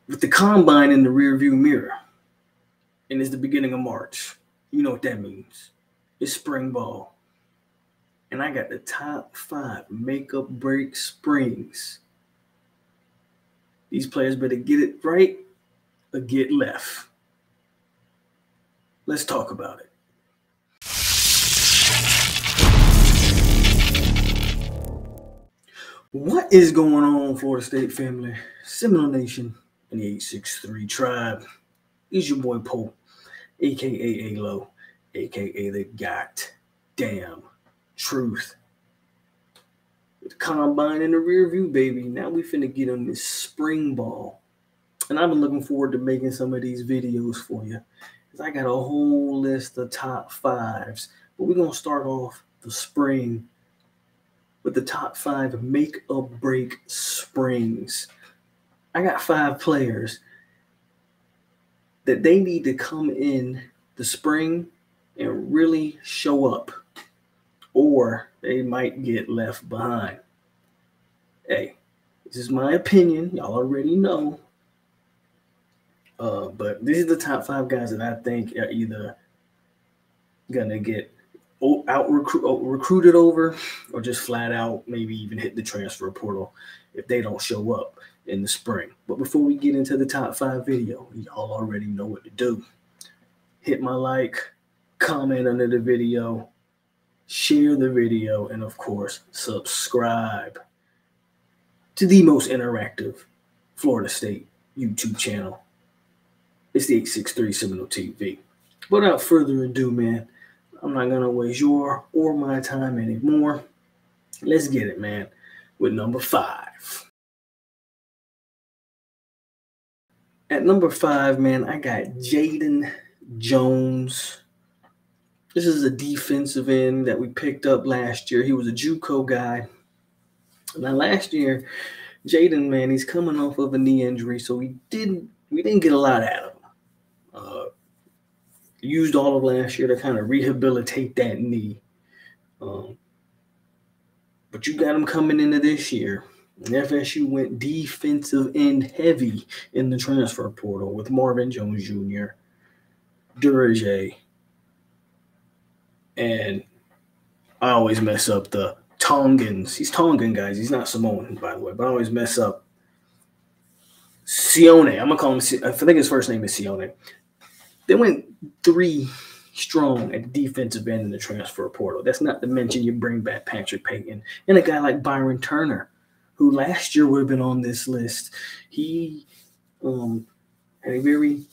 with the combine in the rearview mirror, and it's the beginning of March. You know what that means. It's spring ball. And I got the top 5 makeup break springs. These players better get it right or get left. Let's talk about it. What is going on, Florida State family, Seminole Nation, and the 863 tribe? It's your boy POLK, a.k.a. A-Lo, a.k.a. the goddamn truth. With the combine in the rear view, baby, now we finna get on this spring ball. And I've been looking forward to making some of these videos for you, because I got a whole list of top 5s. But we're going to start off the spring with the top 5 make or break springs. I got 5 players that they need to come in the spring and really show up, or they might get left behind. Hey, this is my opinion. Y'all already know. But these are the top 5 guys that I think are either gonna get recruited over, or just flat out maybe even hit the transfer portal if they don't show up in the spring. But before we get into the top 5 video, y'all already know what to do. Hit my like, comment under the video, share the video, and of course, subscribe to the most interactive Florida State YouTube channel. It's the 863 Seminole TV. But without further ado, man, I'm not going to waste your or my time anymore. Let's get it, man, with number 5. At number 5, man, I got Jaden Jones. This is a defensive end that we picked up last year. He was a JUCO guy. Now, last year, Jaden, man, he's coming off of a knee injury, so we didn't get a lot out of him. Used all of last year to kind of rehabilitate that knee. But you got him coming into this year. And FSU went defensive end heavy in the transfer portal with Marvin Jones Jr., Durage, and I always mess up the Tongans. He's Tongan, guys. He's not Samoan, by the way, but I always mess up Sione. I'm going to call him, I think his first name is Sione. They went 3 strong at defensive end in the transfer portal. That's not to mention you bring back Patrick Payton and a guy like Byron Turner, who last year would have been on this list. He had a very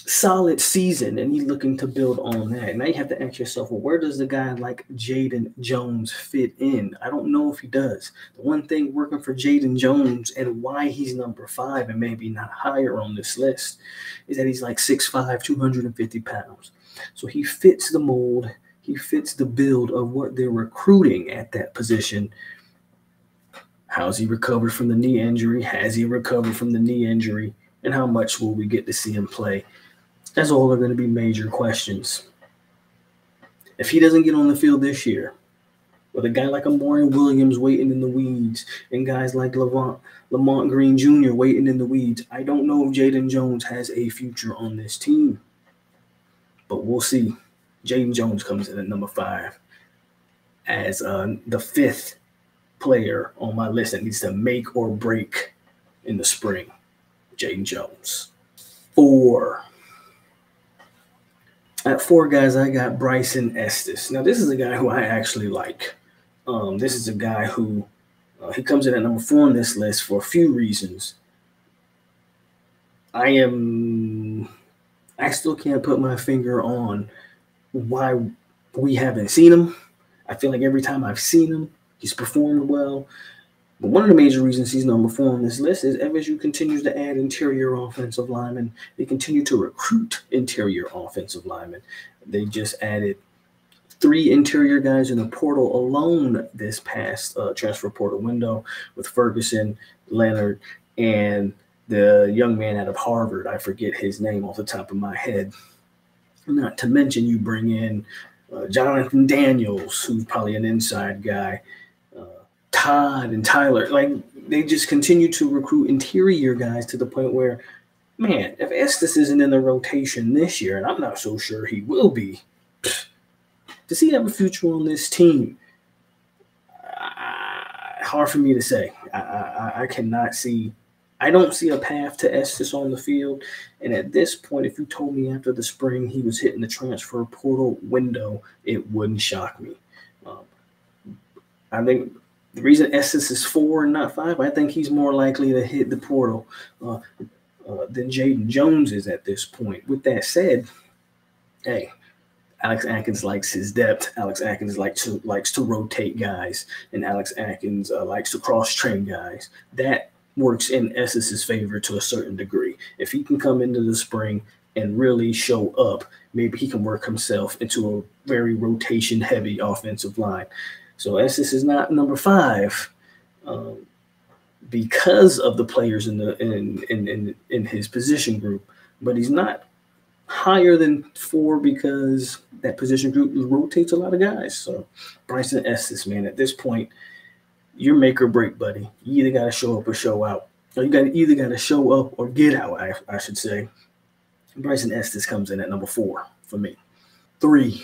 solid season, and he's looking to build on that. Now you have to ask yourself, well, where does the guy like Jaden Jones fit in? I don't know if he does. The one thing working for Jaden Jones and why he's number 5 and maybe not higher on this list is that he's like 6'5", 250 pounds. So he fits the mold. He fits the build of what they're recruiting at that position. How's he recovered from the knee injury? Has he recovered from the knee injury? And how much will we get to see him play? That's all are going to be major questions. If he doesn't get on the field this year, with a guy like Daren Williamson waiting in the weeds, and guys like Lamont Green Jr. waiting in the weeds, I don't know if Jaden Jones has a future on this team. But we'll see. Jaden Jones comes in at number 5 as the 5th player on my list that needs to make or break in the spring. Jaden Jones. 4. At 4, guys, I got Bryson Estus. Now, this is a guy who I actually like. This is a guy who he comes in at number 4 on this list for a few reasons. I still can't put my finger on why we haven't seen him. I feel like every time I've seen him, he's performed well. But one of the major reasons he's number 4 on this list is FSU continues to add interior offensive linemen. They continue to recruit interior offensive linemen. They just added 3 interior guys in the portal alone this past transfer portal window with Ferguson, Leonard, and the young man out of Harvard. I forget his name off the top of my head. Not to mention you bring in Jonathan Daniels, who's probably an inside guy. Todd and Tyler, like they just continue to recruit interior guys to the point where, man, if Estus isn't in the rotation this year, and I'm not so sure he will be, does he have a future on this team? Hard for me to say. I cannot see. I don't see a path to Estus on the field. And at this point, if you told me after the spring he was hitting the transfer portal window, it wouldn't shock me. I think the reason Estus is 4 and not 5, I think he's more likely to hit the portal than Jaden Jones is at this point. With that said, hey, Alex Atkins likes his depth. Alex Atkins likes to rotate guys, and Alex Atkins likes to cross-train guys. That works in Estus's favor to a certain degree. If he can come into the spring and really show up, maybe he can work himself into a very rotation-heavy offensive line. So Estus is not number 5 because of the players in his position group, but he's not higher than 4 because that position group rotates a lot of guys. So Bryson Estus, man, at this point, you're make or break, buddy. You either got to show up or show out. Or you either got to show up or get out, I should say. Bryson Estus comes in at number 4 for me. 3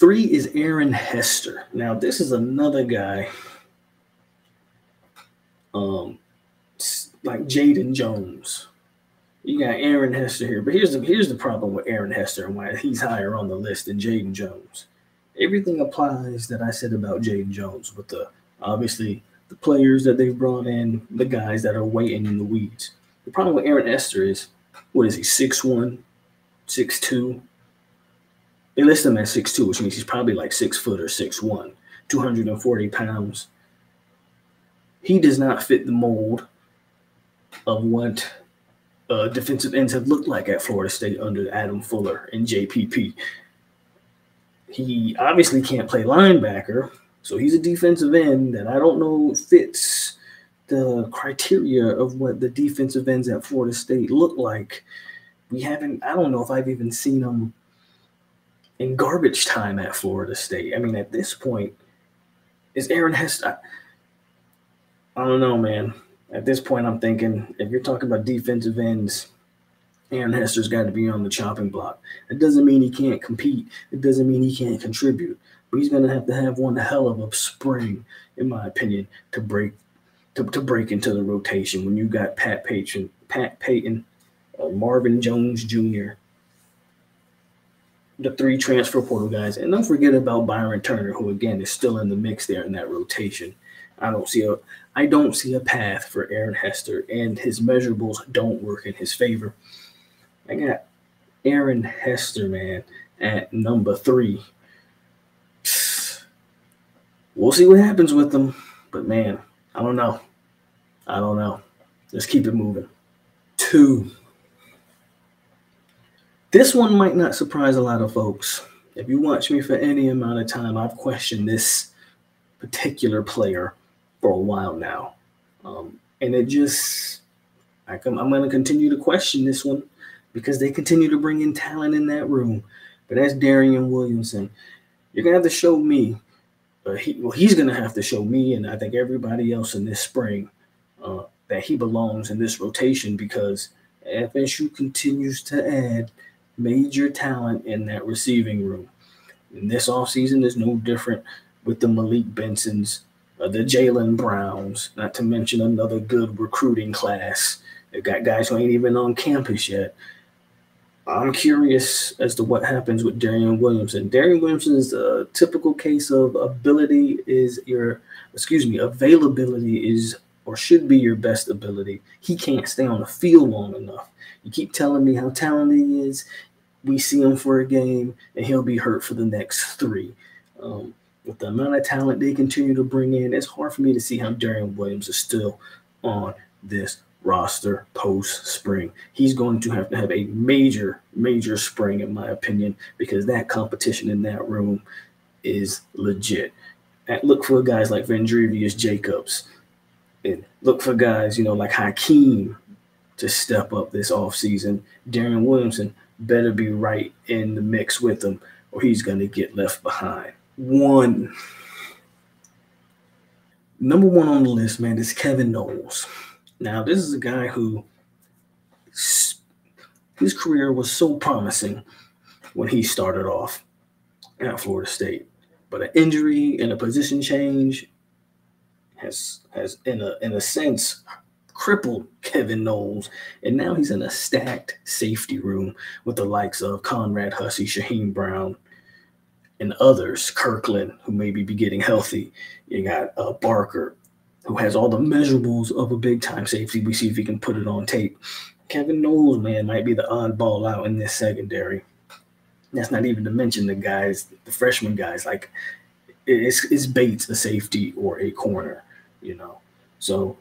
is Aaron Hester. Now, this is another guy like Jaden Jones. You got Aaron Hester here, but here's the problem with Aaron Hester and why he's higher on the list than Jaden Jones. Everything applies that I said about Jaden Jones with obviously the players that they've brought in, the guys that are waiting in the weeds. The problem with Aaron Hester is, what is he, 6'1", 6'2"? They list him at 6'2", which means he's probably like 6 foot or 6'1", 240 pounds. He does not fit the mold of what defensive ends have looked like at Florida State under Adam Fuller and JPP. He obviously can't play linebacker, so he's a defensive end that I don't know fits the criteria of what the defensive ends at Florida State look like. I don't know if I've even seen him in garbage time at Florida State. I mean, at this point, is Aaron Hester? I don't know, man. At this point, I'm thinking, if you're talking about defensive ends, Aaron Hester's got to be on the chopping block. It doesn't mean he can't compete. It doesn't mean he can't contribute. But he's going to have one hell of a spring, in my opinion, to break into the rotation when you got Pat Payton, Marvin Jones Jr., the 3 transfer portal guys. And don't forget about Byron Turner, who, again, is still in the mix there in that rotation. I don't see a path for Aaron Hester, and his measurables don't work in his favor. I got Aaron Hester, man, at number 3. We'll see what happens with him, but, man, I don't know. Let's keep it moving. 2. This one might not surprise a lot of folks. If you watch me for any amount of time, I've questioned this particular player for a while now. And it just, I'm going to continue to question this one because they continue to bring in talent in that room. But that's Daren Williamson. You're going to have to show me, he's going to have to show me, and I think everybody else in this spring, that he belongs in this rotation, because FSU continues to add major talent in that receiving room. And this offseason is no different with the Malik Bensons, the Jalen Browns, not to mention another good recruiting class. They've got guys who ain't even on campus yet. I'm curious as to what happens with Daren Williamson. Daren Williamson is a typical case of availability is or should be your best ability. He can't stay on the field long enough. You keep telling me how talented he is. We see him for a game, and he'll be hurt for the next 3. With the amount of talent they continue to bring in, it's hard for me to see how Daren Williams is still on this roster post-spring. He's going to have a major, major spring, in my opinion, because that competition in that room is legit. And look for guys like Vendrivius Jacobs, and look for guys, like Hakeem to step up this offseason. Daren Williamson better be right in the mix with them, or he's going to get left behind. 1. Number one on the list, man, is Kevin Noels. Now, this is a guy who his career was so promising when he started off at Florida State, but an injury and a position change has in a sense crippled Kevin Noels, and now he's in a stacked safety room with the likes of Conrad Hussey, Shaheem Brown, and others, Kirkland, who maybe be getting healthy. You got Barker, who has all the measurables of a big-time safety. We see if he can put it on tape. Kevin Noels, man, might be the oddball out in this secondary. That's not even to mention the guys, the freshman guys, like it's Bates, a safety or a corner, you know. So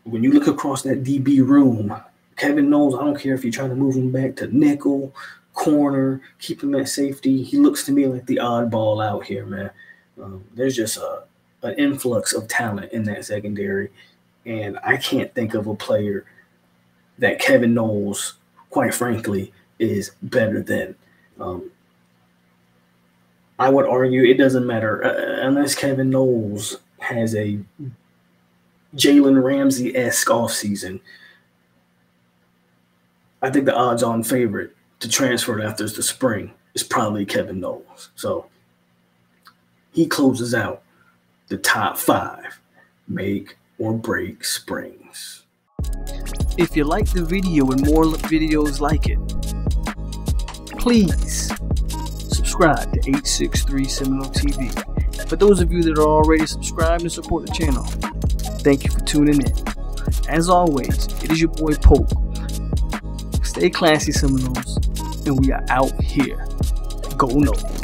when you look across that DB room, Kevin Noels, I don't care if you're trying to move him back to nickel, corner, keep him at safety. He looks to me like the oddball out here, man. There's just an influx of talent in that secondary, and I can't think of a player that Kevin Noels, quite frankly, is better than. I would argue it doesn't matter unless Kevin Noels has a Jalen Ramsey-esque offseason. I think the odds-on favorite to transfer after the spring is probably Kevin Noels. So he closes out the top 5 make or break springs. If you like the video and more videos like it, please subscribe to 863 Seminole TV. For those of you that are already subscribed and support the channel, thank you for tuning in. As always, it is your boy POLK. Stay classy, Seminoles, and we are out here. Go Noels.